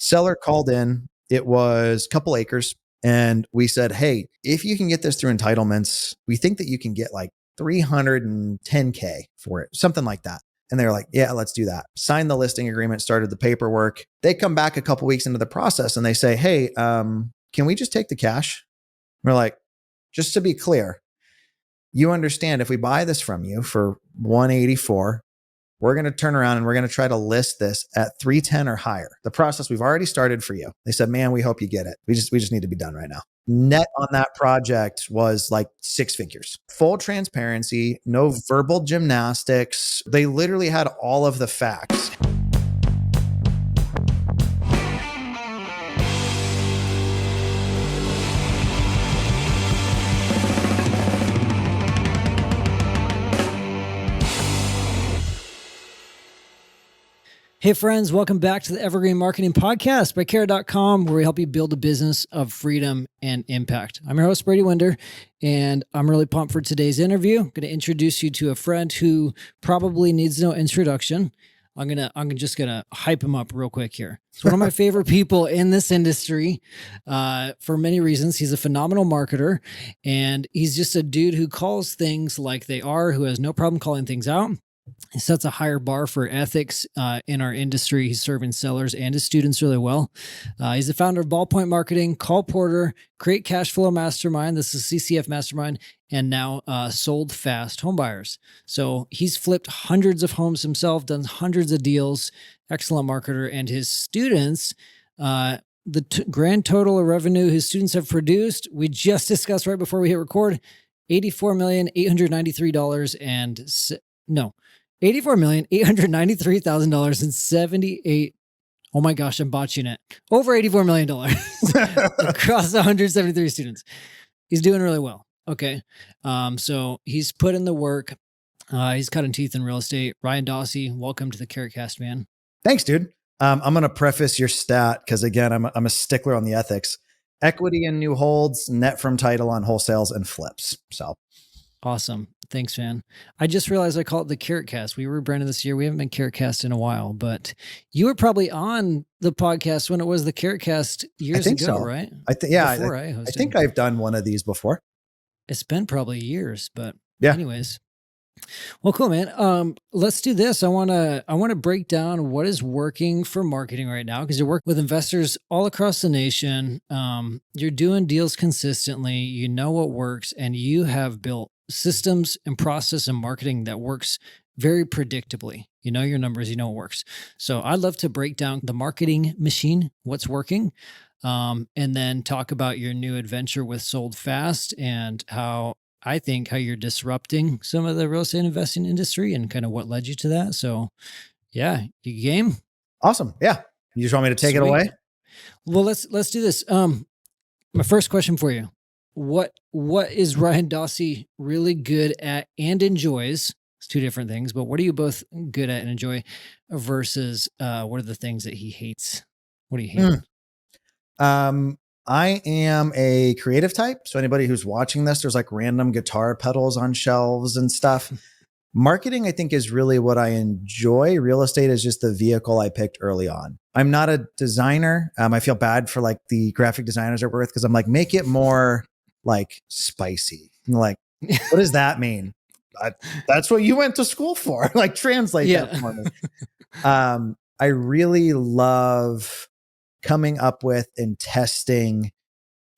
Seller called in. It was a couple acres. And we said, hey, if you can get this through entitlements, we think that you can get like 310K for it, something like that. And they were like, yeah, let's do that. Signed the listing agreement, started the paperwork. They come back a couple weeks into the process and they say, hey, can we just take the cash? We're like, just to be clear, you understand if we buy this from you for 184, we're going to turn around and we're going to try to list this at 310 or higher. The process we've already started for you. They said, man, we hope you get it. We just need to be done right now. Net on that project was like 6 figures. Full transparency, no verbal gymnastics. They literally had all of the facts. Hey friends, welcome back to the Evergreen Marketing Podcast by Curating, where we help you build a business of freedom and impact. I'm your host, Brady Winder, and I'm really pumped for today's interview. I'm going to introduce you to a friend who probably needs no introduction. I'm just gonna hype him up real quick here. It's one of my favorite people in this industry for many reasons. He's a phenomenal marketer, and he's just a dude who calls things like they are, who has no problem calling things out. He sets a higher bar for ethics in our industry. He's serving sellers and his students really well. He's the founder of Ballpoint Marketing, Call Porter, Create Cash Flow Mastermind. This is CCF Mastermind, and now Sold Fast Homebuyers. So he's flipped hundreds of homes himself, done hundreds of deals. Excellent marketer, and his students. The grand total of revenue his students have produced, we just discussed right before we hit record, $84,893,078. Oh my gosh, I'm botching it. Over $84 million across 173 students. He's doing really well. Okay. So he's put in the work. He's cutting teeth in real estate. Ryan Dossey, welcome to the CurateCast, man. Thanks, dude. I'm going to preface your stat because again, I'm a stickler on the ethics. Equity in new holds, net from title on wholesales and flips. So awesome. Thanks, man. I just realized I call it the CurateCast. We rebranded this year. We haven't been CurateCast in a while, but you were probably on the podcast when it was the CurateCast years ago, so. Right? I think I've done one of these before. It's been probably years, but yeah. Anyways. Well, cool, man. Let's do this. I want to break down what is working for marketing right now, because you're working with investors all across the nation. You're doing deals consistently. You know what works, and you have built systems and process and marketing that works very predictably. You know your numbers, you know what works. So I'd love to break down the marketing machine, what's working, and then talk about your new adventure with Sold Fast and how you're disrupting some of the real estate investing industry and kind of what led you to that. So yeah, you game? Awesome. Yeah. You just want me to take it away? Well, let's do this. My first question for you. What is Ryan Dossey really good at and enjoys? It's two different things, but what are you both good at and enjoy versus what are the things that he hates? What do you hate? I am a creative type. So anybody who's watching this, there's like random guitar pedals on shelves and stuff. Marketing, I think, is really what I enjoy. Real estate is just the vehicle I picked early on. I'm not a designer. I feel bad for like the graphic designers I work with because I'm like, make it more like spicy. I'm like, what does that mean? That's what you went to school for. Like translate that for me. I really love coming up with and testing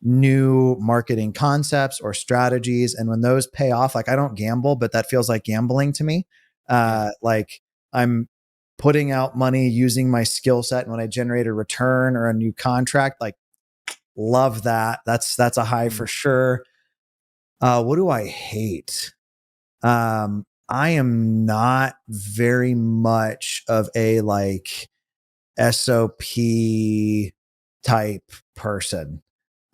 new marketing concepts or strategies. And when those pay off, like I don't gamble, but that feels like gambling to me. Like I'm putting out money using my skill set. And when I generate a return or a new contract, like love that. That's a high for sure. What do I hate? I am not very much of a like SOP type person.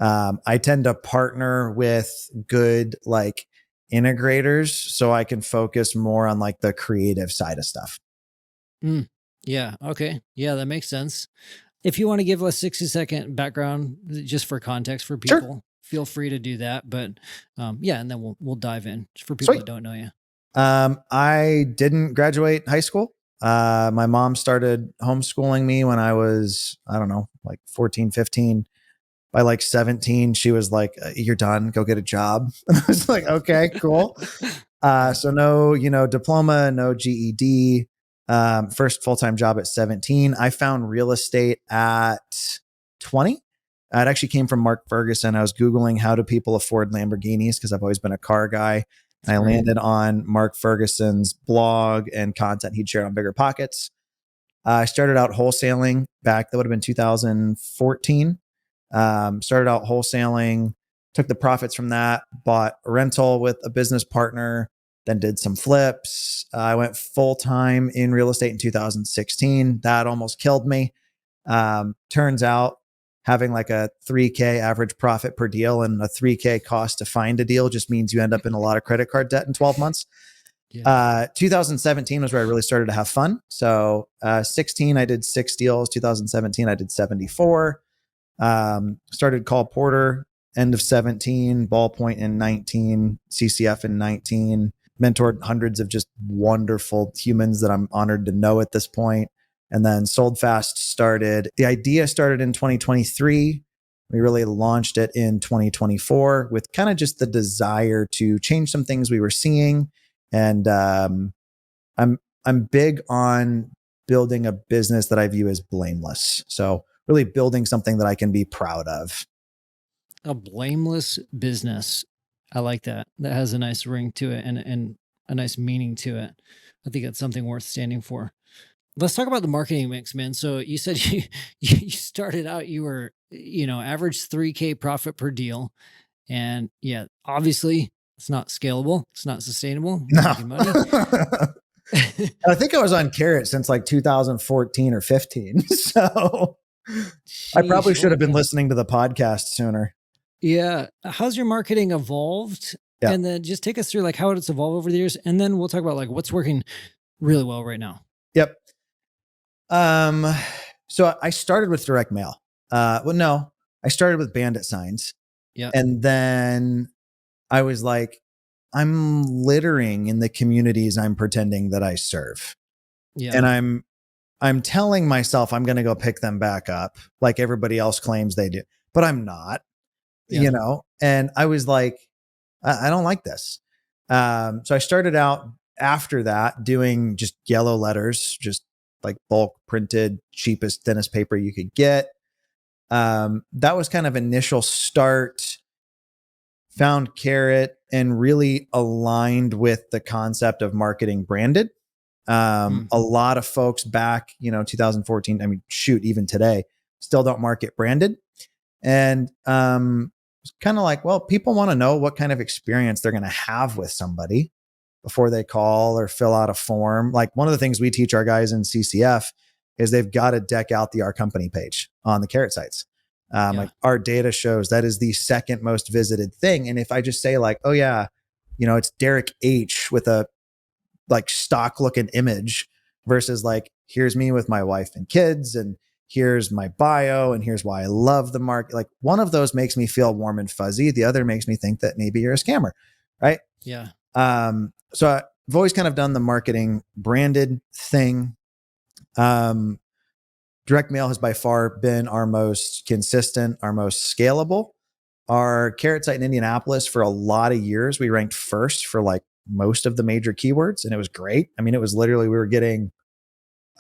I tend to partner with good like integrators so I can focus more on like the creative side of stuff. Yeah. Okay. Yeah, that makes sense. If you want to give a 60-second background just for context for people, sure, feel free to do that. But yeah, and then we'll dive in for people that don't know you. I didn't graduate high school. My mom started homeschooling me when I was, I don't know, like 14, 15. By like 17, she was like, you're done, go get a job. And I was like, okay, cool. So no, diploma, no GED. First full-time job at 17. I found real estate at 20. It actually came from Mark Ferguson. I was Googling how do people afford Lamborghinis because I've always been a car guy. And I landed on Mark Ferguson's blog and content he'd shared on Bigger Pockets. I started out wholesaling back, that would have been 2014. Started out wholesaling, took the profits from that, bought a rental with a business partner, then did some flips. I went full time in real estate in 2016. That almost killed me. Turns out having like a 3K average profit per deal and a 3K cost to find a deal just means you end up in a lot of credit card debt in 12 months. 2017 was where I really started to have fun. So 16, I did 6 deals. 2017, I did 74. Started Call Porter end of 17, Ballpoint in 19, CCF in 19, mentored hundreds of just wonderful humans that I'm honored to know at this point. And then Sold Fast started. The idea started in 2023. We really launched it in 2024 with kind of just the desire to change some things we were seeing. And I'm big on building a business that I view as blameless. So really building something that I can be proud of. A blameless business. I like that. That has a nice ring to it and a nice meaning to it. I think it's something worth standing for. Let's talk about the marketing mix, man. So you said you started out, you were, average 3K profit per deal. And yeah, obviously it's not scalable. It's not sustainable. You're No. making money. I think I was on Carrot since like 2014 or 15. So I probably should have been listening to the podcast sooner. Yeah. How's your marketing evolved? Yeah. And then just take us through like how it's evolved over the years. And then we'll talk about like what's working really well right now. Yep. So I started with direct mail. No, I started with bandit signs. Yeah. And then I was like, I'm littering in the communities I'm pretending that I serve. Yeah. And I'm telling myself I'm going to go pick them back up like everybody else claims they do, but I'm not, and I was like, I don't like this. So I started out after that doing just yellow letters, just like bulk printed, cheapest, thinnest paper you could get. That was kind of initial start. Found Carrot and really aligned with the concept of marketing branded. A lot of folks back, 2014, I mean, shoot, even today, still don't market branded. And it's kind of like, well, people want to know what kind of experience they're going to have with somebody before they call or fill out a form. Like one of the things we teach our guys in CCF is they've got to deck out the Our Company page on the Carrot sites. Like our data shows that is the second most visited thing. And if I just say like, oh yeah, it's Derek H with a like stock looking image versus like, here's me with my wife and kids and here's my bio and here's why I love the market. Like one of those makes me feel warm and fuzzy. The other makes me think that maybe you're a scammer. Right. Yeah. So I've always kind of done the marketing branded thing. Direct mail has by far been our most consistent, our most scalable. Our Carrot site in Indianapolis for a lot of years, we ranked first for like most of the major keywords. And it was great. I mean, it was literally, we were getting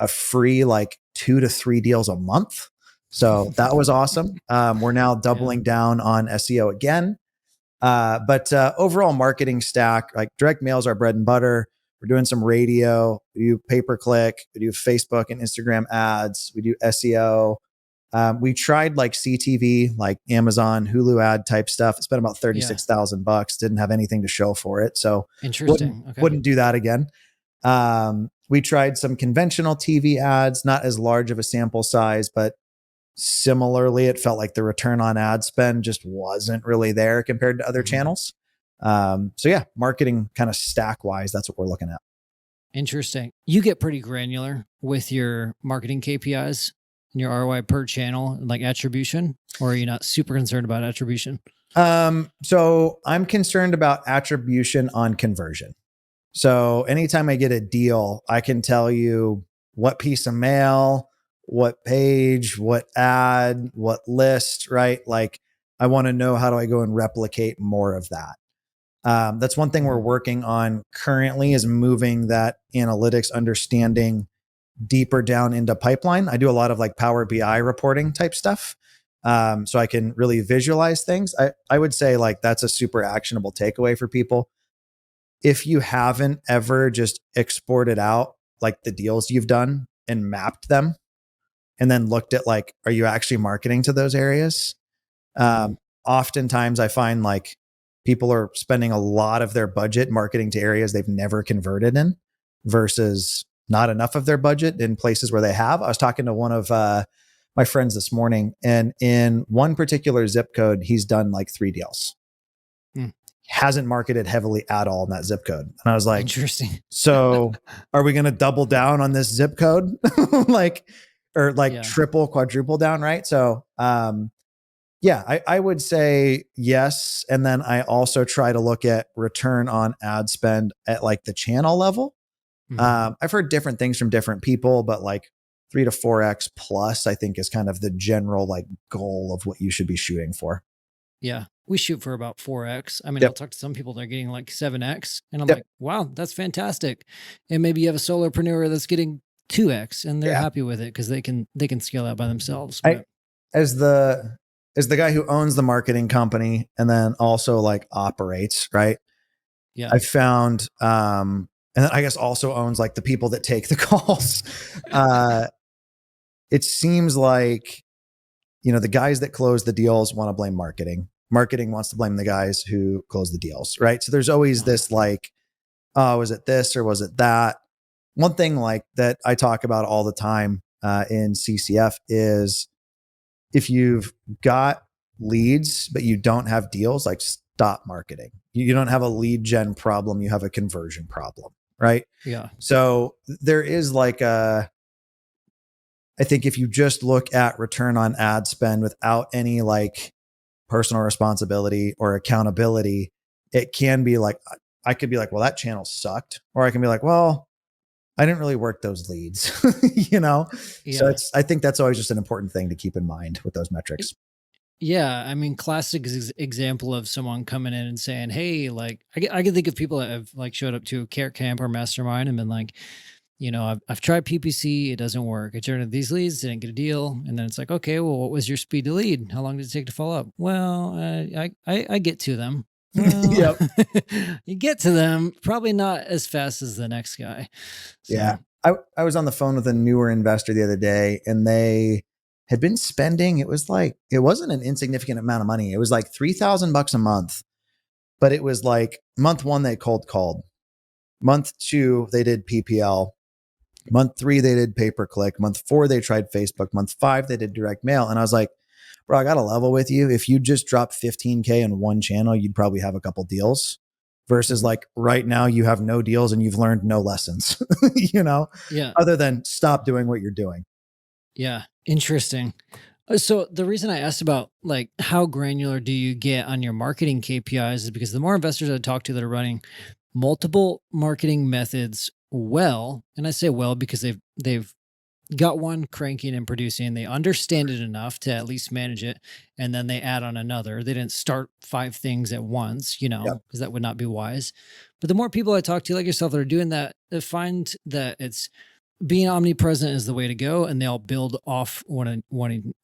a free like 2 to 3 deals a month. So that was awesome. We're now doubling down on SEO again. But overall marketing stack, like direct mail is our bread and butter. We're doing some radio. We do pay-per-click. We do Facebook and Instagram ads. We do SEO. We tried like CTV, like Amazon, Hulu ad type stuff. It's been about $36,000. Didn't have anything to show for it. So interesting. Wouldn't do that again. We tried some conventional TV ads, not as large of a sample size, but similarly, it felt like the return on ad spend just wasn't really there compared to other channels. So yeah, marketing kind of stack wise, that's what we're looking at. Interesting. You get pretty granular with your marketing KPIs and your ROI per channel, like attribution, or are you not super concerned about attribution? So I'm concerned about attribution on conversion. So anytime I get a deal, I can tell you what piece of mail, what page, what ad, what list, right? Like I want to know, how do I go and replicate more of that? That's one thing we're working on currently, is moving that analytics understanding deeper down into pipeline. I do a lot of like Power BI reporting type stuff. So I can really visualize things. I would say like that's a super actionable takeaway for people. If you haven't ever just exported out like the deals you've done and mapped them and then looked at like, are you actually marketing to those areas? Oftentimes I find like people are spending a lot of their budget marketing to areas they've never converted in versus not enough of their budget in places where they have. I was talking to one of my friends this morning, and in one particular zip code, he's done like 3 deals. Hasn't marketed heavily at all in that zip code. And I was like, interesting. So are we going to double down on this zip code? Triple, quadruple down, right? So yeah, I would say yes. And then I also try to look at return on ad spend at like the channel level. I've heard different things from different people, but like 3 to 4x plus, I think, is kind of the general like goal of what you should be shooting for. Yeah. We shoot for about 4x. I mean, Yep. I'll talk to some people that are getting like 7x, and I'm Yep. like, wow, that's fantastic. And maybe you have a solopreneur that's getting 2x and they're happy with it because they can scale out by themselves. As the guy who owns the marketing company and then also like operates, right? Yeah. I found and then I guess also owns like the people that take the calls. It seems like, you know, the guys that close the deals want to blame marketing. Marketing wants to blame the guys who close the deals, right? So there's always this like, oh, was it this or was it that? One thing like that I talk about all the time in CCF is, if you've got leads but you don't have deals, like stop marketing. You don't have a lead gen problem, you have a conversion problem, right? Yeah. So there is like I think if you just look at return on ad spend without any like personal responsibility or accountability, it can be like, I could be like, well, that channel sucked. Or I can be like, well, I didn't really work those leads, you know? Yeah. So I think that's always just an important thing to keep in mind with those metrics. Yeah. I mean, classic example of someone coming in and saying, hey, like, I can think of people that have like showed up to a care camp or mastermind and been like, you know, I've tried PPC, it doesn't work. I turned in these leads, didn't get a deal. And then it's like, okay, well, what was your speed to lead? How long did it take to follow up? Well, I get to them. Well, Yep. You get to them, probably not as fast as the next guy. So. Yeah. I was on the phone with a newer investor the other day, and they had been spending, it wasn't an insignificant amount of money. It was like $3,000 a month, but it was like month 1, they cold called. Month 2, they did PPL. Month 3, they did pay-per-click. Month 4, they tried Facebook. Month 5, they did direct mail. And I was like, bro, I got to level with you. If you just drop 15K in one channel, you'd probably have a couple deals, versus like right now you have no deals and you've learned no lessons, you know, other than stop doing what you're doing. Yeah. Interesting. So the reason I asked about like how granular do you get on your marketing KPIs is because the more investors I talk to that are running multiple marketing methods well, and I say well because they've got one cranking and producing, they understand it enough to at least manage it, and then they add on another. They didn't start 5 things at once, you know, because that would not be wise. But the more people I talk to like yourself that are doing that, they find that it's being omnipresent is the way to go, and they all build off one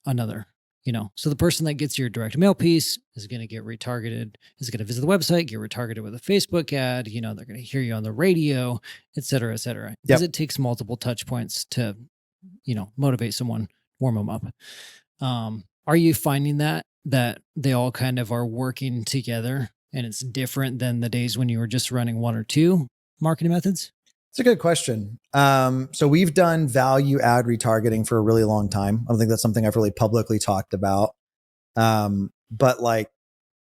another, you know. So the person that gets your direct mail piece is going to get retargeted, is going to visit the website, get retargeted with a Facebook ad, you know, they're going to hear you on the radio, et cetera, because it takes multiple touch points to, you know, motivate someone, warm them up. Are you finding that they all kind of are working together, and it's different than the days when you were just running 1 or 2 marketing methods? It's a good question. So we've done value add retargeting for a really long time. I don't think that's something I've really publicly talked about. But like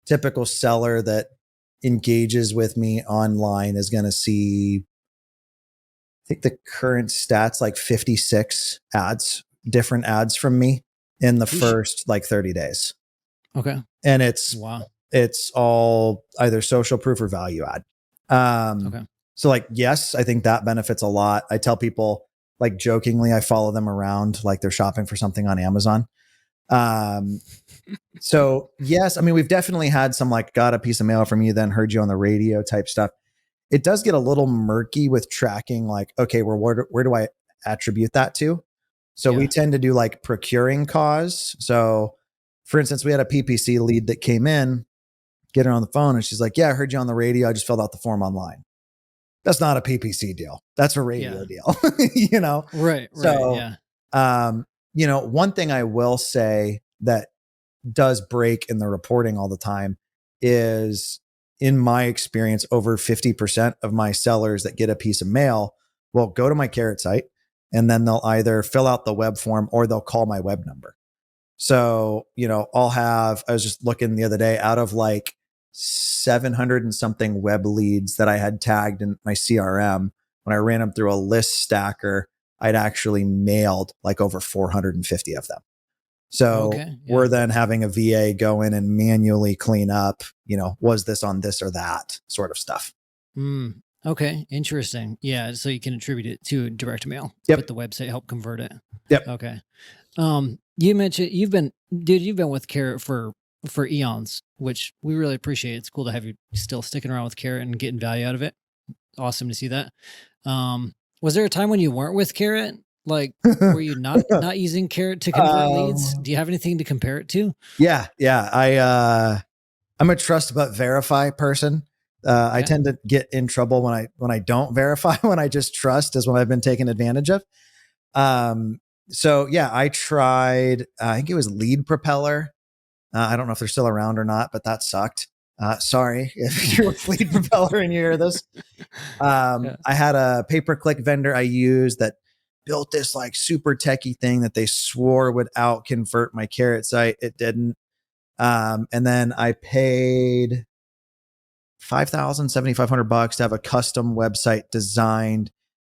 typical seller that engages with me online is going to see, I think the current stats, like 56 different ads from me in the first like 30 days. Okay. And it's all either social proof or value add. Okay. So like, yes, I think that benefits a lot. I tell people like jokingly, I follow them around like they're shopping for something on Amazon. So yes, I mean, we've definitely had some like got a piece of mail from you, then heard you on the radio type stuff. It does get a little murky with tracking, like, okay, well, where do I attribute that to? So we tend to do like procuring cause. So for instance, we had a PPC lead that came in, get her on the phone, and she's like, yeah, I heard you on the radio. I just filled out the form online. That's not a PPC deal. That's a radio deal, you know? Right. So, Yeah. you know, one thing I will say that does break in the reporting all the time is, in my experience, over 50% of my sellers that get a piece of mail will go to my Carrot site, and then they'll either fill out the web form or they'll call my web number. So, you know, I was just looking the other day, out of like 700 and something web leads that I had tagged in my CRM, when I ran them through a list stacker, I'd actually mailed like over 450 of them. So we're then having a VA go in and manually clean up, you know, was this on this or that sort of stuff. Okay. Interesting. Yeah. So you can attribute it to direct mail. Yep. But the website help convert it. Yep. Okay. You mentioned you've been with Carrot for eons, which we really appreciate. It's cool to have you still sticking around with Carrot and getting value out of it. Awesome to see that. Was there a time when you weren't with Carrot? Like, were you not using Carrot to convert leads? Do you have anything to compare it to? Yeah. I'm a trust but verify person. I tend to get in trouble when I don't verify. When I just trust is when I've been taken advantage of. So yeah, I tried, I think it was Lead Propeller. I don't know if they're still around or not, but that sucked. Sorry if you're with Lead Propeller and you hear this. I had a pay-per-click vendor I used that built this like super techie thing that they swore would out convert my Carrot site. It didn't. And then I paid $7,500 to have a custom website designed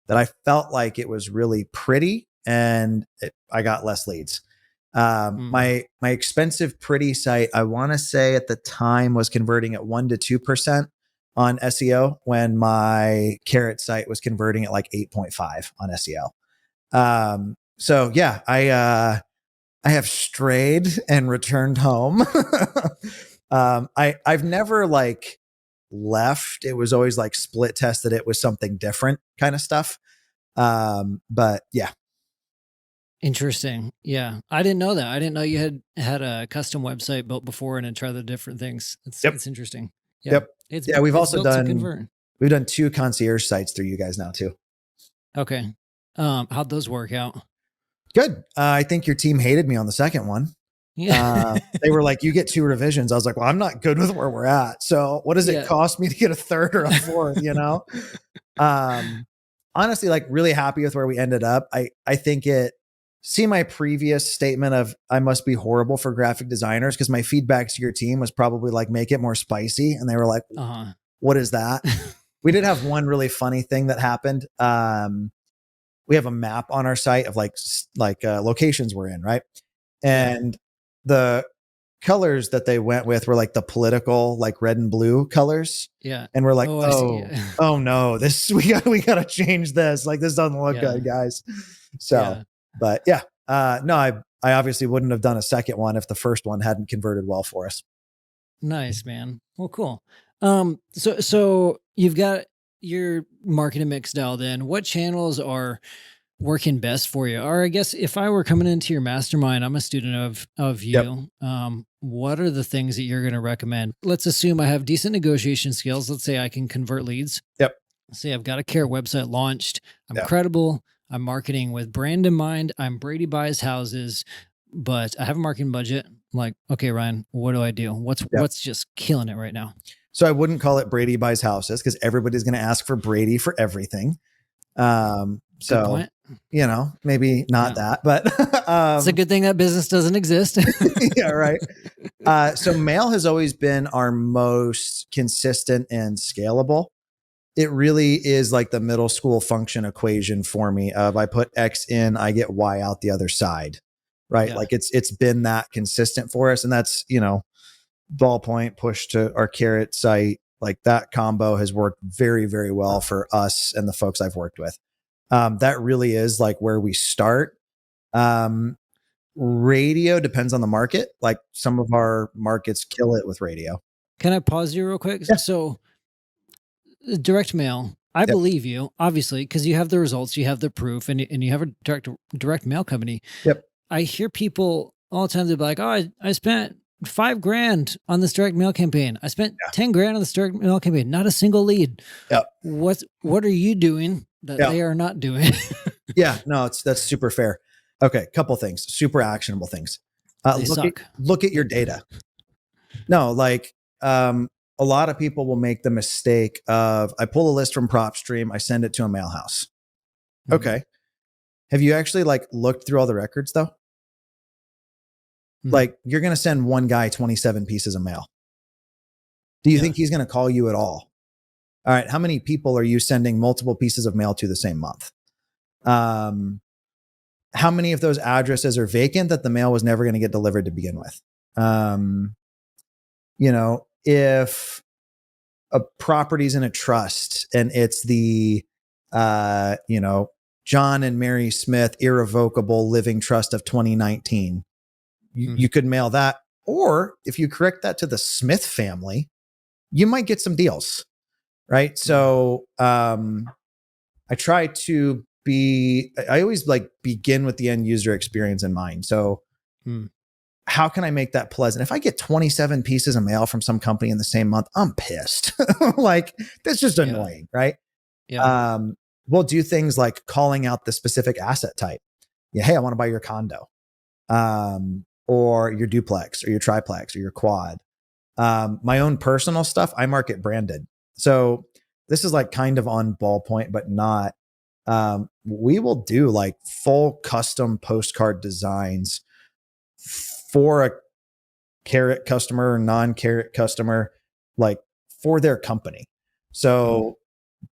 that I felt like it was really pretty, and I got less leads. My expensive pretty site, I want to say at the time, was converting at 1 to 2% on SEO, when my Carrot site was converting at like 8.5 on SEO. So yeah, I have strayed and returned home. I've never like left. It was always like split tested it with something different kind of stuff. But yeah. Interesting. Yeah. I didn't know that. I didn't know you had a custom website built before and had tried the different things. It's interesting. Yeah. Yep. We've also we've done 2 concierge sites through you guys now too. Okay. How'd those work out? Good. I think your team hated me on the second one. Yeah. They were like, you get 2 revisions. I was like, well, I'm not good with where we're at. So what does it cost me to get a third or a fourth, you know? Honestly, like really happy with where we ended up. I think see my previous statement of I must be horrible for graphic designers, because my feedback to your team was probably like, make it more spicy. And they were like, what is that? We did have one really funny thing that happened. We have a map on our site of like locations we're in, right? And the colors that they went with were like the political, like red and blue colors. Yeah. And we're like, oh no, we gotta change this. Like, this doesn't look good, guys. So, but yeah, no, I obviously wouldn't have done a second one if the first one hadn't converted well for us. Nice, man. Well, cool. So you've got your marketing mix dialed in. What channels are working best for you? Or I guess if I were coming into your mastermind, I'm a student of you. What are the things that you're going to recommend? Let's assume I have decent negotiation skills. Let's say I can convert leads. Yep. Let's say I've got a Carrot website launched. I'm credible. I'm marketing with brand in mind. I'm Brady Buys houses, but I have a marketing budget. I'm like, okay, Ryan, what do I do? What's just killing it right now? So I wouldn't call it Brady Buys houses, because everybody's going to ask for Brady for everything. So, you know, maybe not that, but it's a good thing that business doesn't exist. Yeah, right. So mail has always been our most consistent and scalable. It really is like the middle school function equation for me of I put X in, I get Y out the other side, right? Yeah. Like it's been that consistent for us. And that's, you know, ballpoint push to our Carrot site. Like that combo has worked very, very well for us and the folks I've worked with. That really is like where we start. Radio depends on the market. Like some of our markets kill it with radio. Can I pause you real quick? Yeah. So direct mail, I Yep. believe you, obviously, because you have the results, you have the proof, and you have a direct mail company. Yep. I hear people all the time, they're like, oh, I spent $5,000 on this direct mail campaign. I spent 10 grand on this direct mail campaign, not a single lead. Yep. What are you doing that they are not doing? Yeah, no, that's super fair. Okay, couple things, super actionable things. Look at your data. No, like a lot of people will make the mistake of I pull a list from PropStream, I send it to a mail house. Mm-hmm. Okay. Have you actually like looked through all the records though? Mm-hmm. Like you're going to send one guy 27 pieces of mail. Do you think he's going to call you at all? All right. How many people are you sending multiple pieces of mail to the same month? How many of those addresses are vacant that the mail was never going to get delivered to begin with? If a property's in a trust and it's the, John and Mary Smith irrevocable living trust of 2019, you could mail that. Or if you correct that to the Smith family, you might get some deals, right? So I try to I always like begin with the end user experience in mind. So how can I make that pleasant? If I get 27 pieces of mail from some company in the same month, I'm pissed. Like that's just annoying, right? Yeah. We'll do things like calling out the specific asset type. Yeah, hey, I want to buy your condo, or your duplex, or your triplex, or your quad. My own personal stuff, I market branded. So this is like kind of on ballpoint, but not. We will do like full custom postcard designs for a carrot customer or non-carrot customer, like for their company. So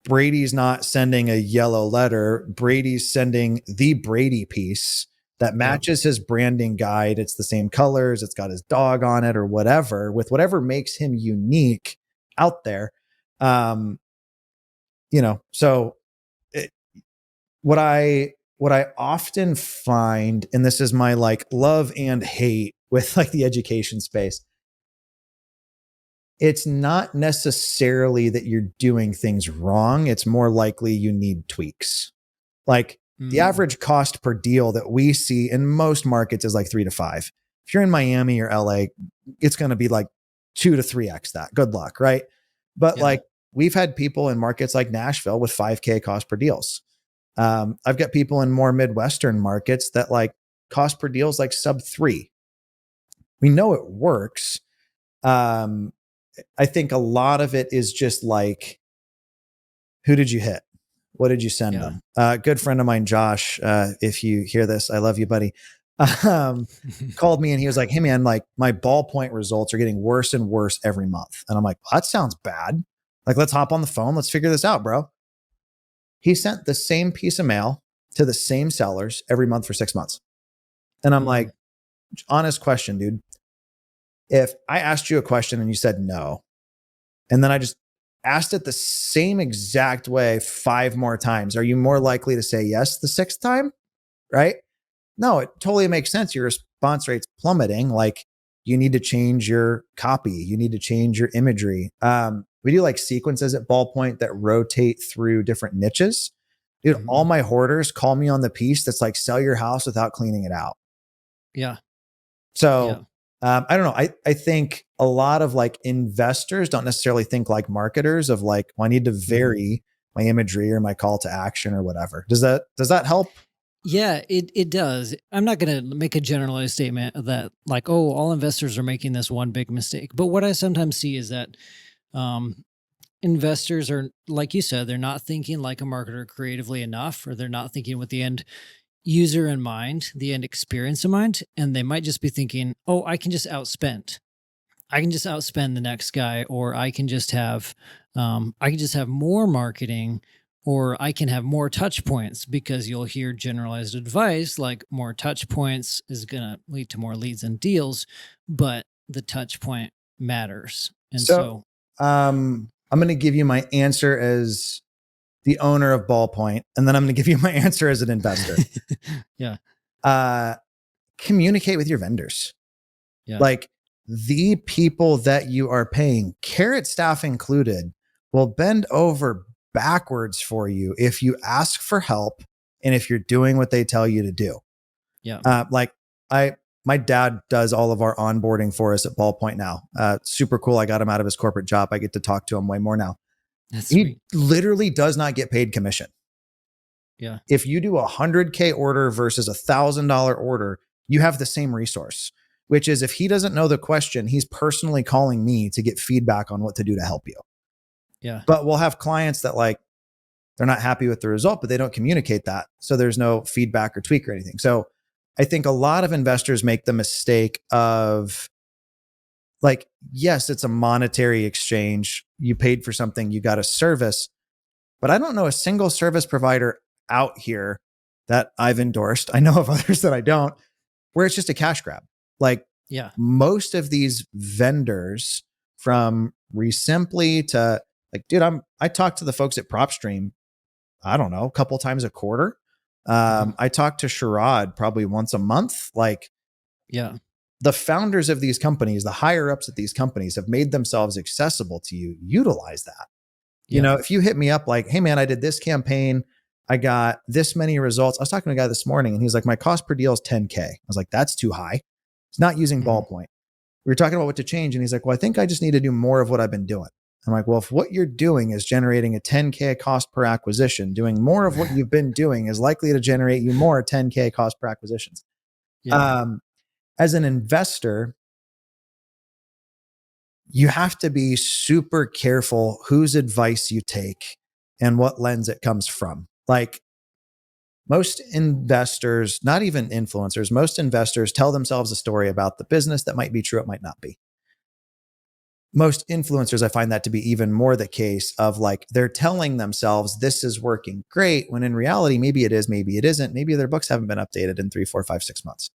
Brady's not sending a yellow letter. Brady's sending the Brady piece that matches his branding guide. It's the same colors. It's got his dog on it or whatever, with whatever makes him unique out there. So what I often find, and this is my like love and hate with like the education space, it's not necessarily that you're doing things wrong. It's more likely you need tweaks. Like the average cost per deal that we see in most markets is like 3 to 5. If you're in Miami or LA, it's going to be like 2 to 3x that. Good luck, right? But like we've had people in markets like Nashville with 5K cost per deals. I've got people in more Midwestern markets that like cost per deal is like sub 3. We know it works. I think a lot of it is just like, who did you hit? What did you send them? Good friend of mine, Josh, if you hear this, I love you, buddy. Called me and he was like, hey man, like my ballpoint results are getting worse and worse every month. And I'm like, well, that sounds bad. Like, let's hop on the phone. Let's figure this out, bro. He sent the same piece of mail to the same sellers every month for 6 months. And I'm like, honest question, dude. If I asked you a question and you said no, and then I just asked it the same exact way 5 more times, are you more likely to say yes the 6th time? Right? No, it totally makes sense. Your response rate's plummeting. Like you need to change your copy. You need to change your imagery. We do like sequences at Ballpoint that rotate through different niches. Dude, all my hoarders call me on the piece that's like sell your house without cleaning it out. Yeah. So I don't know. I think a lot of like investors don't necessarily think like marketers of like, well, I need to vary my imagery or my call to action or whatever. Does that help? Yeah, it does. I'm not going to make a generalized statement that like, oh, all investors are making this one big mistake. But what I sometimes see is that investors are, like you said, they're not thinking like a marketer creatively enough, or they're not thinking with the end user in mind, the end experience in mind. And they might just be thinking, oh, I can just outspend. I can just outspend the next guy, or I can just have more marketing, or I can have more touch points, because you'll hear generalized advice like more touch points is going to lead to more leads and deals, but the touch point matters. And so I'm going to give you my answer as the owner of Ballpoint, and then I'm going to give you my answer as an investor. Yeah. Communicate with your vendors. Yeah. Like the people that you are paying, carrot staff included, will bend over backwards for you if you ask for help and if you're doing what they tell you to do. Yeah. My dad does all of our onboarding for us at Ballpoint now. Super cool. I got him out of his corporate job. I get to talk to him way more now. That's He sweet. literally does not get paid commission. Yeah. If you do a 100K order versus $1,000 order, you have the same resource, which is if he doesn't know the question, he's personally calling me to get feedback on what to do to help you. Yeah. But we'll have clients that like, they're not happy with the result, but they don't communicate that. So there's no feedback or tweak or anything. So I think a lot of investors make the mistake of like, yes, it's a monetary exchange. You paid for something, you got a service, but I don't know a single service provider out here that I've endorsed. I know of others that I don't, where it's just a cash grab. Like Yeah. most of these vendors from Resimply to like, dude, I talk to the folks at PropStream, I don't know, a couple times a quarter. I talk to Sherrod probably once a month. Like, yeah, the founders of these companies, the higher ups at these companies have made themselves accessible to you. Utilize that. yeah. You know, if you hit me up like, hey man, I did this campaign, I got this many results. I was talking to a guy this morning and he's like, my cost per deal is 10K. I was like, that's too high. It's not using Ballpoint. We were talking about what to change. And he's like, well, I think I just need to do more of what I've been doing. I'm like, well, if what you're doing is generating a 10K cost per acquisition, doing more of what you've been doing is likely to generate you more 10K cost per acquisitions. Yeah. As an investor, you have to be super careful whose advice you take and what lens it comes from. Like most investors, not even influencers, most investors tell themselves a story about the business that might be true, it might not be. Most influencers, I find that to be even more the case of like, they're telling themselves this is working great, when in reality, maybe it is, maybe it isn't. Maybe their books haven't been updated in 3, 4, 5, 6 months.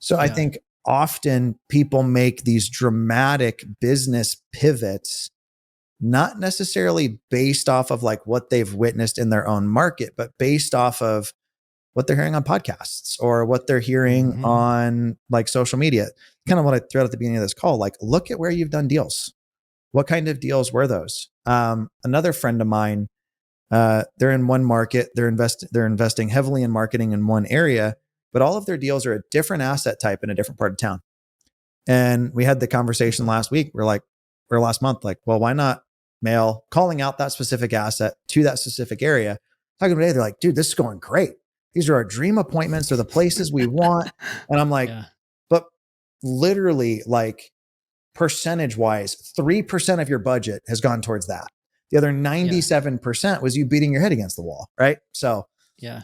So I think often people make these dramatic business pivots, not necessarily based off of like what they've witnessed in their own market, but based off of what they're hearing on podcasts or what they're hearing on like social media. Kind of what I threw out at the beginning of this call, like look at where you've done deals. What kind of deals were those? Another friend of mine, they're in one market, they're investing heavily in marketing in one area, but all of their deals are a different asset type in a different part of town. And we had the conversation last month, like, well, why not mail calling out that specific asset to that specific area? Talking today, they're like, dude, this is going great. These are our dream appointments. They're the places we want. And I'm like, but literally like percentage wise, 3% of your budget has gone towards that. The other 97% was you beating your head against the wall. Right. So yeah.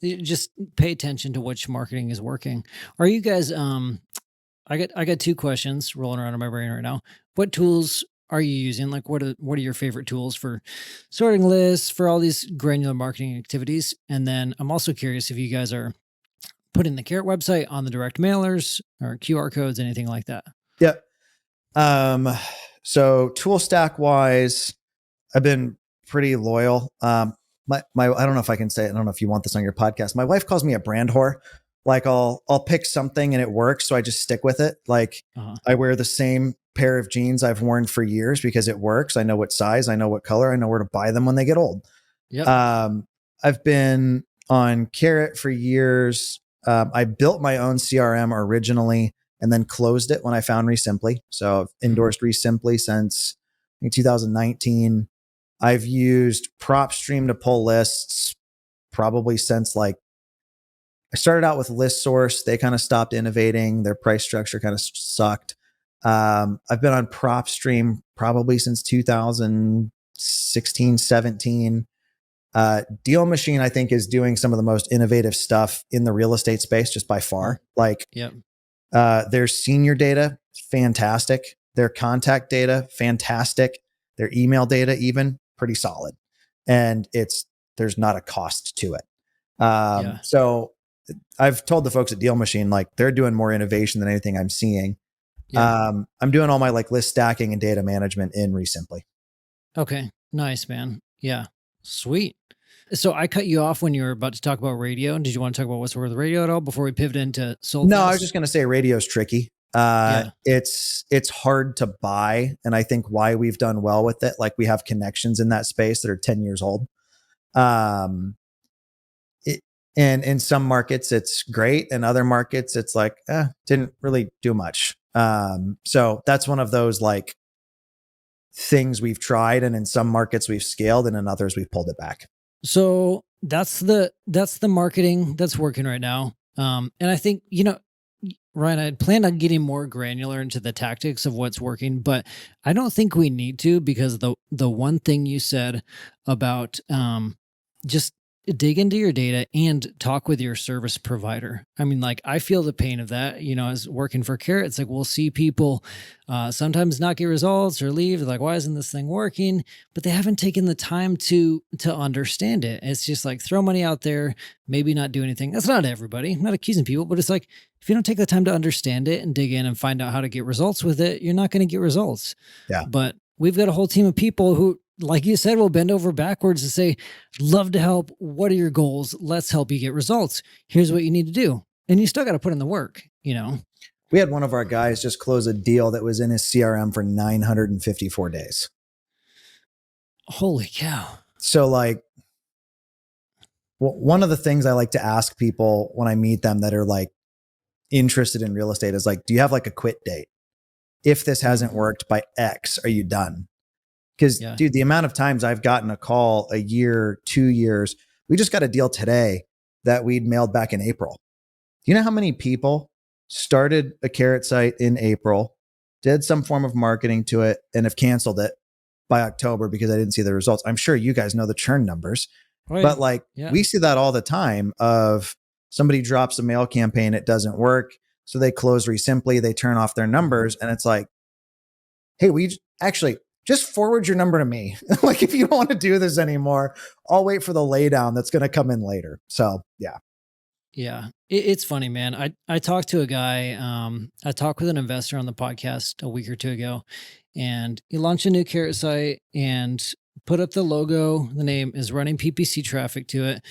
Just pay attention to which marketing is working. Are you guys, I got 2 questions rolling around in my brain right now. What tools are you using? Like what are your favorite tools for sorting lists, for all these granular marketing activities? And then I'm also curious if you guys are putting the Carrot website on the direct mailers or QR codes, anything like that. Yep. So tool stack wise, I've been pretty loyal. My I don't know if I can say it. I don't know if you want this on your podcast. My wife calls me a brand whore. Like I'll pick something and it works, so I just stick with it. Like I wear the same pair of jeans I've worn for years because it works. I know what size, I know what color, I know where to buy them when they get old. Yep. I've been on Carrot for years. I built my own CRM originally and then closed it when I found Resimply. So I've endorsed Resimply since I think 2019. I've used PropStream to pull lists probably since like I started out with ListSource. They kind of stopped innovating. Their price structure kind of sucked. I've been on PropStream probably since 2016, 17. Deal Machine, I think, is doing some of the most innovative stuff in the real estate space just by far. Like their senior data, fantastic. Their contact data, fantastic. Their email data, even pretty solid. And there's not a cost to it. So I've told the folks at Deal Machine, like they're doing more innovation than anything I'm seeing. I'm doing all my like list stacking and data management in Resimply. Okay. Nice, man. Yeah. Sweet. So I cut you off when you were about to talk about radio. Did you want to talk about what's worth radio at all before we pivot into sold No, I fast? was just going to say radio's tricky. Yeah. It's hard to buy. And I think why we've done well with it, like we have connections in that space that are 10 years old. Um, it, and in some markets it's great. In other markets, it's like, didn't really do much. So that's one of those like things we've tried. And in some markets we've scaled and in others we've pulled it back. So that's the marketing that's working right now. And I think, Ryan, I planned on getting more granular into the tactics of what's working, but I don't think we need to, because the one thing you said about just dig into your data and talk with your service provider. I mean, like, I feel the pain of that, as working for Carrot. It's like, we'll see people sometimes not get results or leave. They're like, why isn't this thing working? But they haven't taken the time to understand it. It's just like, throw money out there, maybe not do anything. That's not everybody. I'm not accusing people, but it's like, if you don't take the time to understand it and dig in and find out how to get results with it, you're not going to get results. Yeah. But we've got a whole team of people who, like you said, will bend over backwards to say, love to help. What are your goals? Let's help you get results. Here's what you need to do. And you still got to put in the work, We had one of our guys just close a deal that was in his CRM for 954 days. Holy cow. So like, one of the things I like to ask people when I meet them that are like interested in real estate is like, do you have like a quit date? If this hasn't worked by X, are you done? Because dude, the amount of times I've gotten a call a year, 2 years, we just got a deal today that we'd mailed back in April. Do you know how many people started a Carrot site in April, did some form of marketing to it, and have canceled it by October because I didn't see the results? I'm sure you guys know the churn numbers, but like we see that all the time of somebody drops a mail campaign, it doesn't work. So they close Resimply, they turn off their numbers, and it's like, hey, we actually just forward your number to me. Like, if you don't want to do this anymore, I'll wait for the laydown that's going to come in later. So yeah. Yeah. It's funny, man. I talked to a guy, I talked with an investor on the podcast a week or two ago, and he launched a new Carrot site and put up the logo. The name is running PPC traffic to it,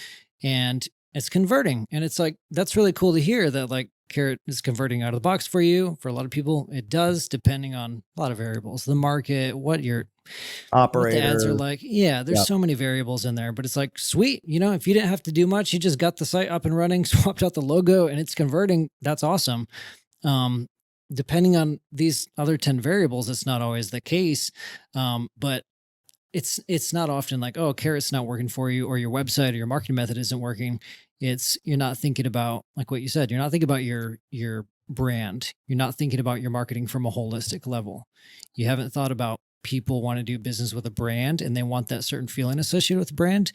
and it's converting. And it's like, that's really cool to hear that like Carrot is converting out of the box for you. For a lot of people, it does, depending on a lot of variables, the market, what your operator, what the ads are like. Yeah, there's so many variables in there, but it's like, sweet. If you didn't have to do much, you just got the site up and running, swapped out the logo, and it's converting. That's awesome. Depending on these other 10 variables, it's not always the case. But it's not often like, oh, Carrot's not working for you, or your website or your marketing method isn't working. You're not thinking about, like what you said, you're not thinking about your brand. You're not thinking about your marketing from a holistic level. You haven't thought about people want to do business with a brand and they want that certain feeling associated with the brand.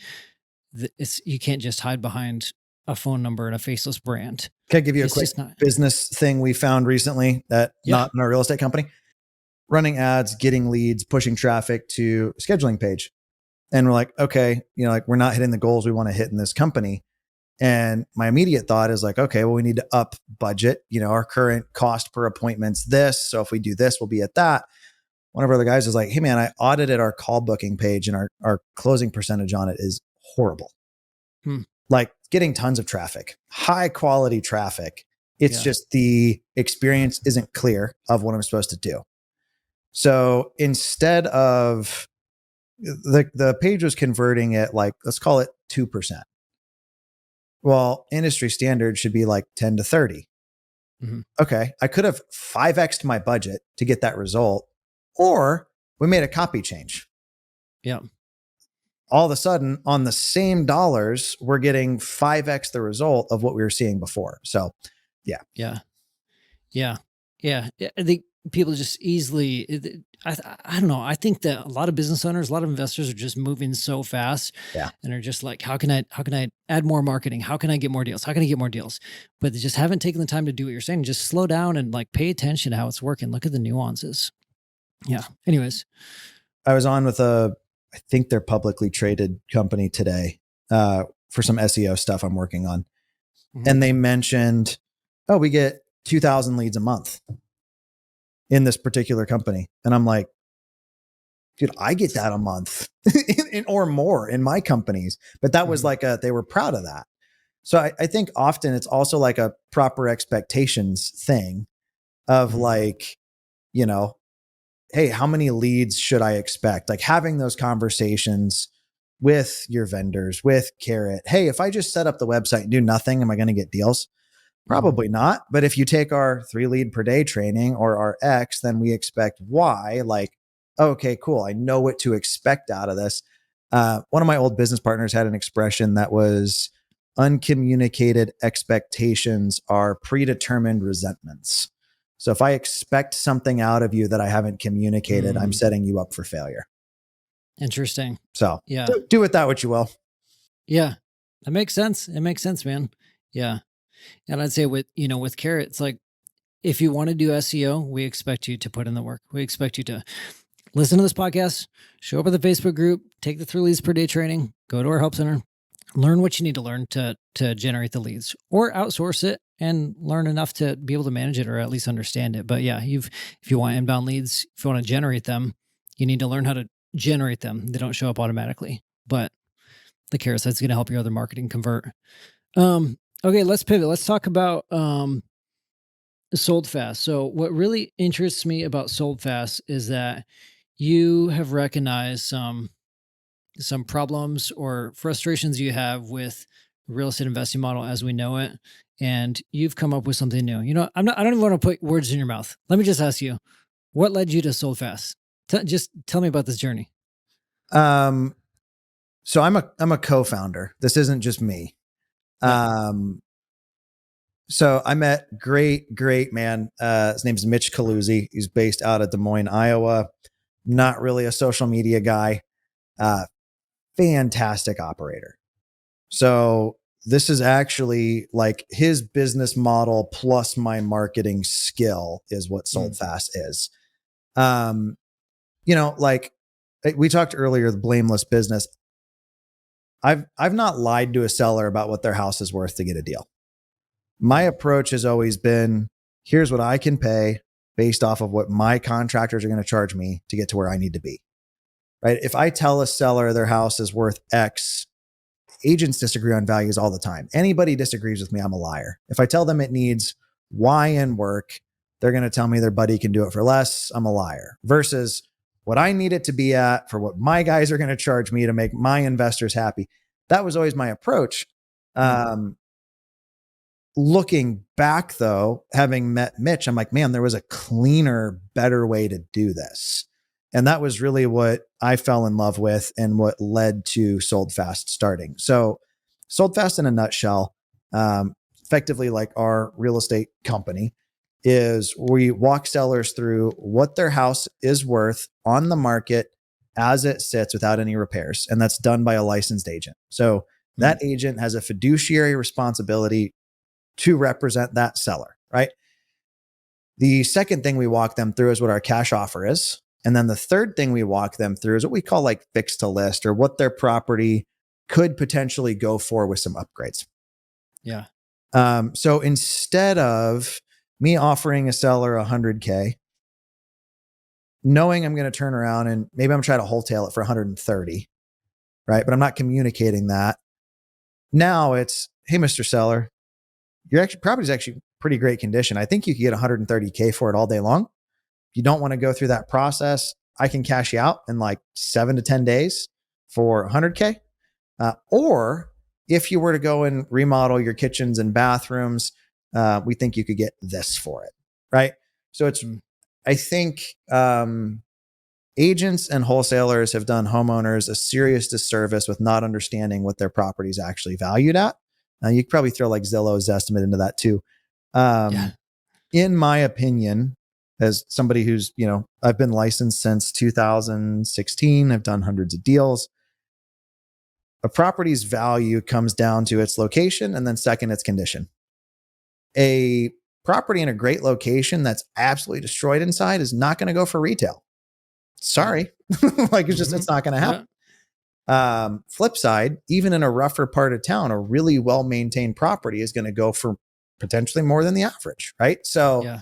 You can't just hide behind a phone number and a faceless brand. Can I give you a quick business thing we found recently that not in our real estate company? Running ads, getting leads, pushing traffic to a scheduling page. And we're like, okay, like we're not hitting the goals we want to hit in this company. And my immediate thought is like, okay, well, we need to up budget. Our current cost per appointment's this. So if we do this, we'll be at that. One of our other guys is like, hey man, I audited our call booking page and our closing percentage on it is horrible. Like getting tons of traffic, high quality traffic. It's just the experience isn't clear of what I'm supposed to do. So instead of the page was converting at like, let's call it 2%. Well, industry standard should be like 10 to 30. Mm-hmm. Okay. I could have 5x'd my budget to get that result, or we made a copy change. Yeah. All of a sudden on the same dollars, we're getting 5x the result of what we were seeing before. So yeah. Yeah. Yeah. Yeah. I think people just easily, I don't know. I think that a lot of business owners, a lot of investors are just moving so fast. Yeah. And are just like, how can I add more marketing? How can I get more deals? How can I get more deals? But they just haven't taken the time to do what you're saying. Just slow down and like pay attention to how it's working. Look at the nuances. Yeah. Anyways. I was on with I think they're publicly traded company today for some SEO stuff I'm working on. Mm-hmm. And they mentioned, oh, we get 2,000 leads a month in this particular company. And I'm like, dude, I get that a month or more in my companies. But that was like they were proud of that. So I think often it's also like a proper expectations thing of like, you know, hey, how many leads should I expect? Like having those conversations with your vendors, with Carrot. Hey, if I just set up the website and do nothing, am I going to get deals? Probably not. But if you take our 3 lead per day training or our X, then we expect Y. Like, okay, cool. I know what to expect out of this. One of my old business partners had an expression that was uncommunicated expectations are predetermined resentments. So if I expect something out of you that I haven't communicated, I'm setting you up for failure. Interesting. So Yeah. do with that what you will. Yeah. That makes sense. It makes sense, man. Yeah. And I'd say with Carrot, it's like, if you want to do SEO, we expect you to put in the work. We expect you to listen to this podcast, show up at the Facebook group, take the 3 leads per day training, go to our help center, learn what you need to learn to generate the leads, or outsource it and learn enough to be able to manage it or at least understand it. But yeah, if you want inbound leads, if you want to generate them, you need to learn how to generate them. They don't show up automatically, but the Carrot site's going to help your other marketing convert. Okay, let's pivot. Let's talk about Sold Fast. So what really interests me about Sold Fast is that you have recognized some problems or frustrations you have with real estate investing model as we know it, and you've come up with something new. I don't even want to put words in your mouth. Let me just ask you, what led you to Sold Fast? Just tell me about this journey. So I'm a co-founder. This isn't just me. Yeah. So I met great man. His name's Mitch Caluzzi. He's based out of Des Moines, Iowa. Not really a social media guy. Fantastic operator. So this is actually like his business model plus my marketing skill is what Sold Fast is. Like we talked earlier, the blameless business. I've not lied to a seller about what their house is worth to get a deal. My approach has always been, here's what I can pay based off of what my contractors are going to charge me to get to where I need to be. Right? If I tell a seller their house is worth X, agents disagree on values all the time. Anybody disagrees with me, I'm a liar. If I tell them it needs Y in work, they're going to tell me their buddy can do it for less. I'm a liar. Versus what I need it to be at for what my guys are going to charge me to make my investors happy. That was always my approach. Looking back though, having met Mitch, I'm like, man, there was a cleaner, better way to do this. And that was really what I fell in love with and what led to Sold Fast starting. So Sold Fast in a nutshell, effectively like our real estate company, is we walk sellers through what their house is worth on the market as it sits without any repairs. And that's done by a licensed agent. So that agent has a fiduciary responsibility to represent that seller, right? The second thing we walk them through is what our cash offer is. And then the third thing we walk them through is what we call like fix to list, or what their property could potentially go for with some upgrades. Yeah. So instead of me offering a seller $100K, knowing I'm going to turn around and maybe I'm trying to wholesale it for 130, right? But I'm not communicating that. Now it's, hey, Mr. Seller, your property is actually pretty great condition. I think you could get 130K for it all day long. If you don't want to go through that process, I can cash you out in like 7 to 10 days for 100K. Or if you were to go and remodel your kitchens and bathrooms, we think you could get this for it, right? So it's, I think agents and wholesalers have done homeowners a serious disservice with not understanding what their property is actually valued at. You could probably throw like Zillow's estimate into that too. In my opinion, as somebody who's, I've been licensed since 2016, I've done hundreds of deals. A property's value comes down to its location and then second, its condition. A property in a great location that's absolutely destroyed inside is not going to go for retail. Sorry. Like it's not going to happen. Yeah. Flip side, even in a rougher part of town, a really well-maintained property is going to go for potentially more than the average. Right. So,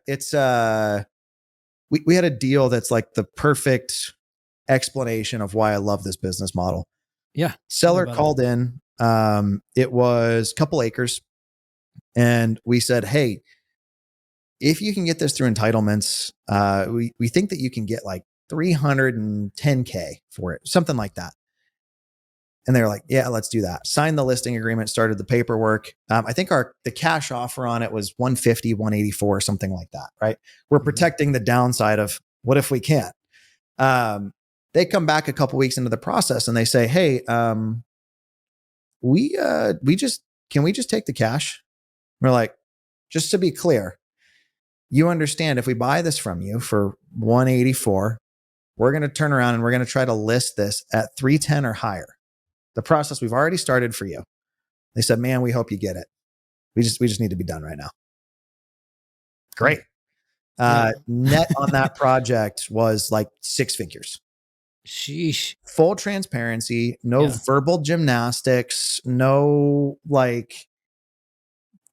it's, we had a deal that's like the perfect explanation of why I love this business model. Yeah. Seller called in. It was a couple acres. And we said, hey, if you can get this through entitlements, we think that you can get like $310K for it, something like that. And they were like, yeah, let's do that. Signed the listing agreement, started the paperwork. I think the cash offer on it was 150, 184, something like that, right? We're protecting the downside of what if we can't? They come back a couple weeks into the process and they say, hey, can we just take the cash? We're like, just to be clear, you understand if we buy this from you for 184, we're going to turn around and we're going to try to list this at 310 or higher. The process we've already started for you. They said, man, we hope you get it. We just need to be done right now. Great. Net on that project was like 6 figures. Sheesh. Full transparency, no verbal gymnastics, no like,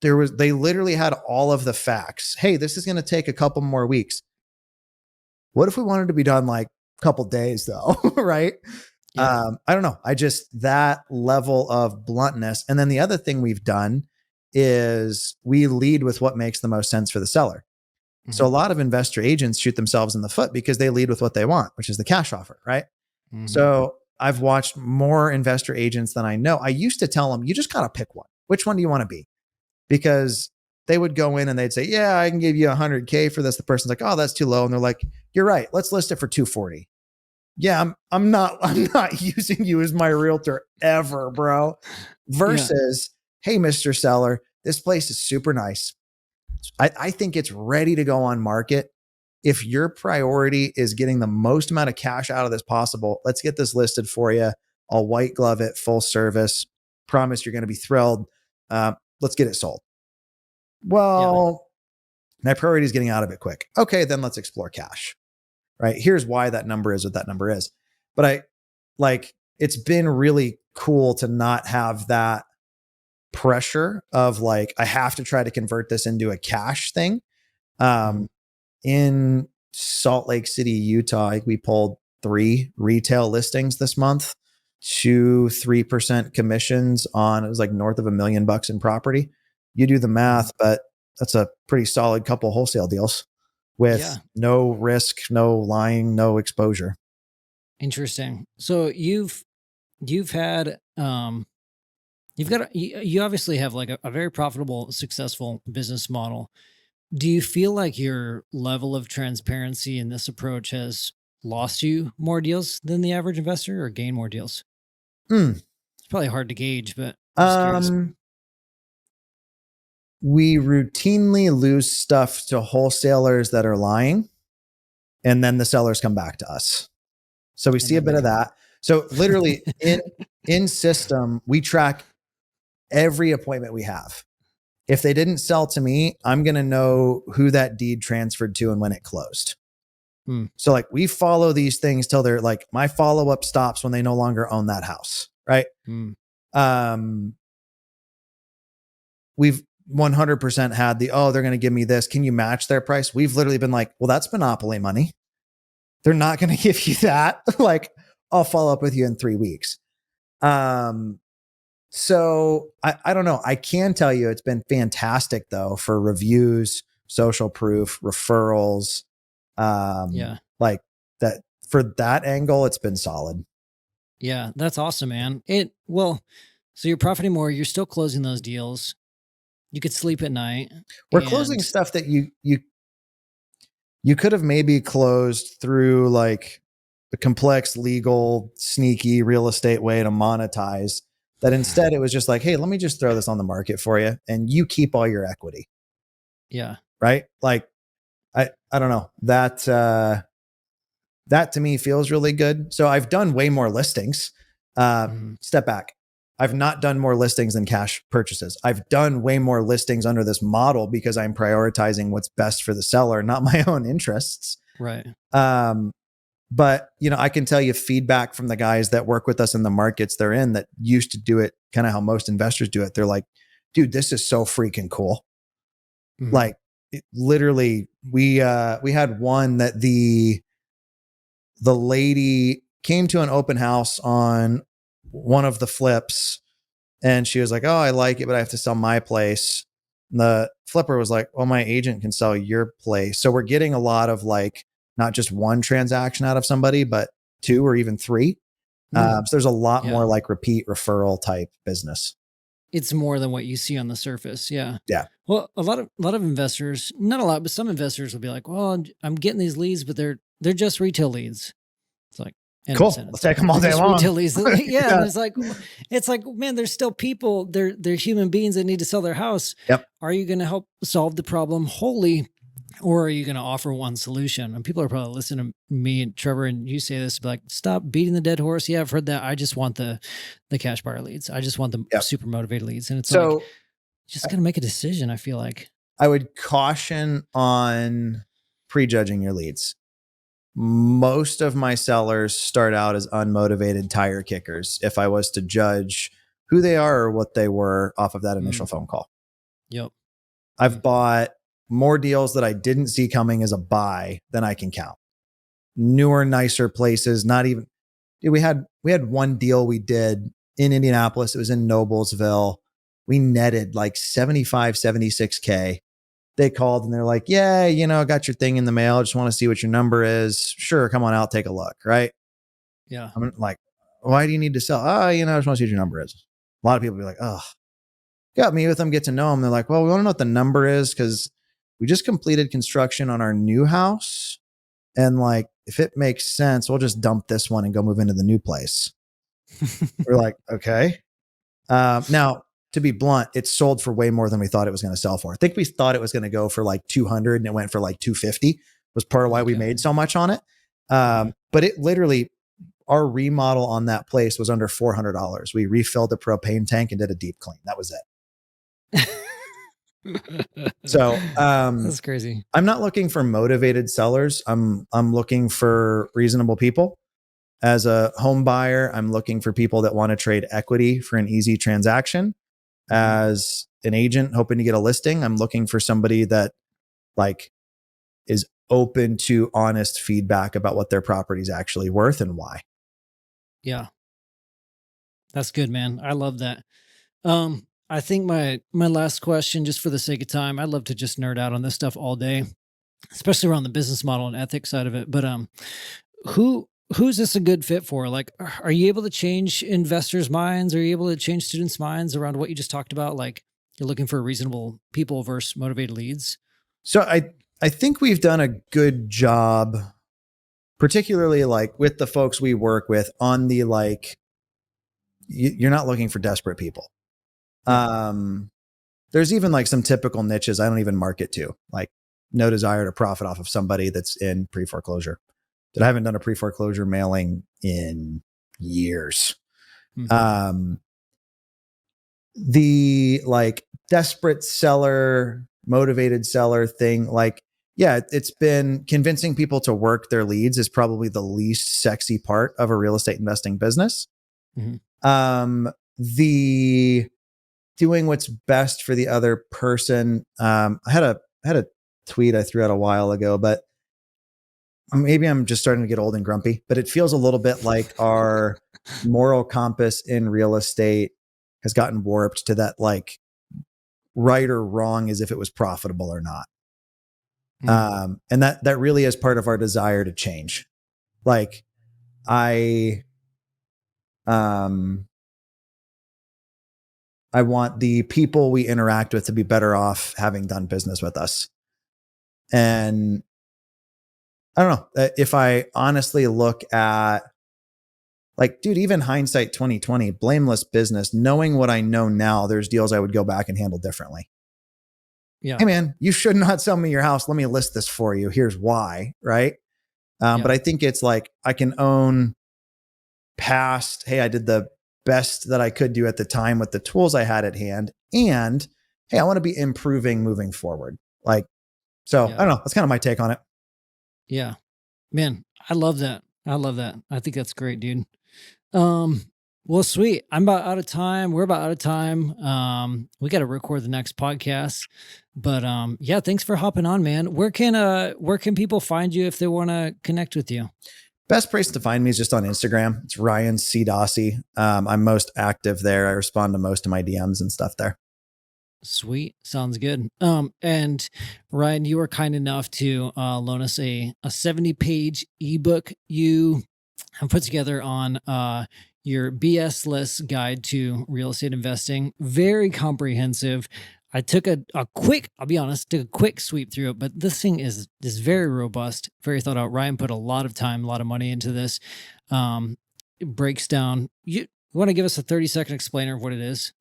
they literally had all of the facts. Hey, this is going to take a couple more weeks. What if we wanted to be done like a couple days though? Right. I don't know. That level of bluntness. And then the other thing we've done is we lead with what makes the most sense for the seller. Mm-hmm. So a lot of investor agents shoot themselves in the foot because they lead with what they want, which is the cash offer. Right. Mm-hmm. So I've watched more investor agents than I know. I used to tell them, you just got to pick one. Which one do you want to be? Because they would go in and they'd say, yeah, I can give you 100K for this. The person's like, oh, that's too low. And they're like, you're right. Let's list it for 240. Yeah, I'm not using you as my realtor ever, bro. Versus, hey, Mr. Seller, this place is super nice. I think it's ready to go on market. If your priority is getting the most amount of cash out of this possible, let's get this listed for you. I'll white glove it, full service. Promise you're going to be thrilled. Let's get it sold. Well, my priority is getting out of it quick. Okay, then let's explore cash. Right. Here's why that number is what that number is. But it's been really cool to not have that pressure of like, I have to try to convert this into a cash thing. In Salt Lake City, Utah, we pulled 3 retail listings this month, 3% commissions on, it was like north of $1 million in property. You do the math, but that's a pretty solid couple wholesale deals. With no risk, no lying, no exposure. Interesting. So you've had you obviously have like a very profitable, successful business model. Do you feel like your level of transparency in this approach has lost you more deals than the average investor, or gained more deals? It's probably hard to gauge, but I'm just curious. We routinely lose stuff to wholesalers that are lying. And then the sellers come back to us. So we see a bit of that. So literally in system, we track every appointment we have. If they didn't sell to me, I'm going to know who that deed transferred to and when it closed. So like we follow these things till they're like, my follow-up stops when they no longer own that house. Right. We've 100% had they're going to give me this. Can you match their price? We've literally been like, well, that's monopoly money. They're not going to give you that. Like, I'll follow up with you in 3 weeks. So I don't know. I can tell you it's been fantastic though for reviews, social proof, referrals. Like that for that angle, it's been solid. Yeah, that's awesome, man. So you're profiting more. You're still closing those deals. You could sleep at night. We're closing stuff that you could have maybe closed through like a complex, legal, sneaky real estate way to monetize. That instead it was just like, hey, let me just throw this on the market for you and you keep all your equity. Yeah. Right. Like, I don't know, that to me feels really good. So I've done way more listings. Step back. I've not done more listings than cash purchases. I've done way more listings under this model because I'm prioritizing what's best for the seller, not my own interests. Right. But I can tell you feedback from the guys that work with us in the markets they're in that used to do it kind of how most investors do it. They're like, dude, this is so freaking cool. Like literally we had one that the lady came to an open house on one of the flips, and she was like, "Oh, I like it, but I have to sell my place." And the flipper was like, "Well, my agent can sell your place." So we're getting a lot of like not just one transaction out of somebody, but two or even three. So there's a lot more like repeat referral type business. It's more than what you see on the surface. Yeah. Yeah. Well, a lot of investors, not a lot, but some investors will be like, "Well, I'm getting these leads, but they're just retail leads." It's like, end of Cool. sentence. Let's take them all They're day just long. retail leads. Yeah. And it's like, man, there's still people. They're human beings that need to sell their house. Yep. Are you going to help solve the problem wholly, or are you going to offer one solution? And people are probably listening to me and Trevor and you say this, be like, stop beating the dead horse. Yeah, I've heard that. I just want the cash buyer leads. I just want the super motivated leads. And it's like, just got to make a decision. I feel like I would caution on prejudging your leads. Most of my sellers start out as unmotivated tire kickers if I was to judge who they are or what they were off of that initial phone call. Yep. I've bought more deals that I didn't see coming as a buy than I can count. Newer, nicer places, not even we had one deal we did in Indianapolis. It was in Noblesville. We netted like 75, 76K. They called and they're like, "Yeah, I got your thing in the mail. I just want to see what your number is. Sure, come on out, take a look." Right? Yeah. I'm like, "Why do you need to sell?" "Oh, I just want to see what your number is." A lot of people be like, "Oh, got me with them, get to know them." They're like, "Well, we want to know what the number is because we just completed construction on our new house. And like, if it makes sense, we'll just dump this one and go move into the new place." We're like, "Okay." Now, to be blunt, it sold for way more than we thought it was going to sell for. I think we thought it was going to go for like 200 and it went for like 250. Was part of why we made so much on it. But it literally, our remodel on that place was under $400. We refilled the propane tank and did a deep clean. That was it. So that's crazy. I'm not looking for motivated sellers. I'm looking for reasonable people. As a home buyer, I'm looking for people that want to trade equity for an easy transaction. As an agent hoping to get a listing, I'm looking for somebody that like is open to honest feedback about what their property is actually worth and why. Yeah. That's good, man. I love that. I think my last question, just for the sake of time, I'd love to just nerd out on this stuff all day, especially around the business model and ethics side of it. But who's this a good fit for? Like, are you able to change investors' minds? Are you able to change students' minds around what you just talked about? Like, you're looking for reasonable people versus motivated leads. So I think we've done a good job, particularly like with the folks we work with on the like, you're not looking for desperate people. There's even like some typical niches I don't even market to, like no desire to profit off of somebody that's in pre-foreclosure. That I haven't done a pre-foreclosure mailing in years. The like desperate seller, motivated seller thing, like, yeah, it's been convincing people to work their leads is probably the least sexy part of a real estate investing business. The doing what's best for the other person. I had a tweet I threw out a while ago, but maybe I'm just starting to get old and grumpy, but it feels a little bit like our moral compass in real estate has gotten warped to that like right or wrong as if it was profitable or not. And that really is part of our desire to change. Like I want the people we interact with to be better off having done business with us. And I don't know if I honestly look at like, dude, even hindsight 2020, blameless business, knowing what I know now, there's deals I would go back and handle differently. Yeah. Hey man, you should not sell me your house. Let me list this for you. Here's why. Right. But I think it's like, I can own past, hey, I did the best that I could do at the time with the tools I had at hand. And hey, I want to be improving moving forward. Like, so I don't know. That's kind of my take on it. Yeah, man, I love that. I love that. I think that's great, dude. Well, sweet. I'm about out of time. We're about out of time. We got to record the next podcast, but yeah, thanks for hopping on, man. Where can people find you if they want to connect with you? Best place to find me is just on Instagram. It's Ryan C. Dossey. I'm most active there. I respond to most of my DMs and stuff there. Sweet. Sounds good. And Ryan, you were kind enough to loan us a 70-page ebook you have put together on your BS-less guide to real estate investing. Very comprehensive. I took I'll be honest, took a quick sweep through it, but this thing is very robust, very thought out. Ryan put a lot of time, a lot of money into this. It breaks down. You want to give us a 30-second explainer of what it is?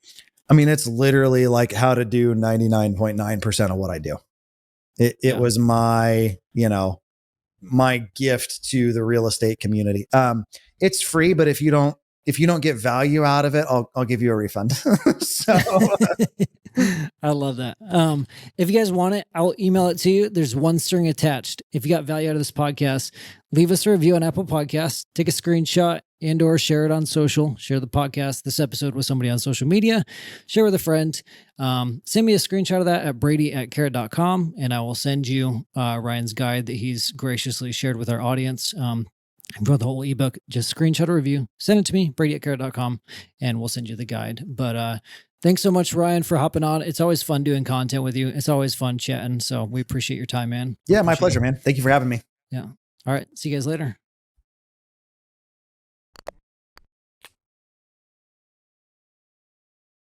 I mean, it's literally like how to do 99.9% of what I do. It was my, my gift to the real estate community. It's free, but if you don't get value out of it, I'll give you a refund. So I love that. If you guys want it, I'll email it to you. There's one string attached. If you got value out of this podcast, leave us a review on Apple Podcasts, take a screenshot and or share it on social, share the podcast, this episode with somebody on social media, share with a friend. Send me a screenshot of that at brady@curating.com, and I will send you Ryan's guide that he's graciously shared with our audience. For the whole ebook, just screenshot a review, send it to me, brady@curating.com, and we'll send you the guide. But thanks so much, Ryan, for hopping on. It's always fun doing content with you. It's always fun chatting. So we appreciate your time, man. Yeah, my pleasure, man. Thank you for having me. Yeah. All right. See you guys later.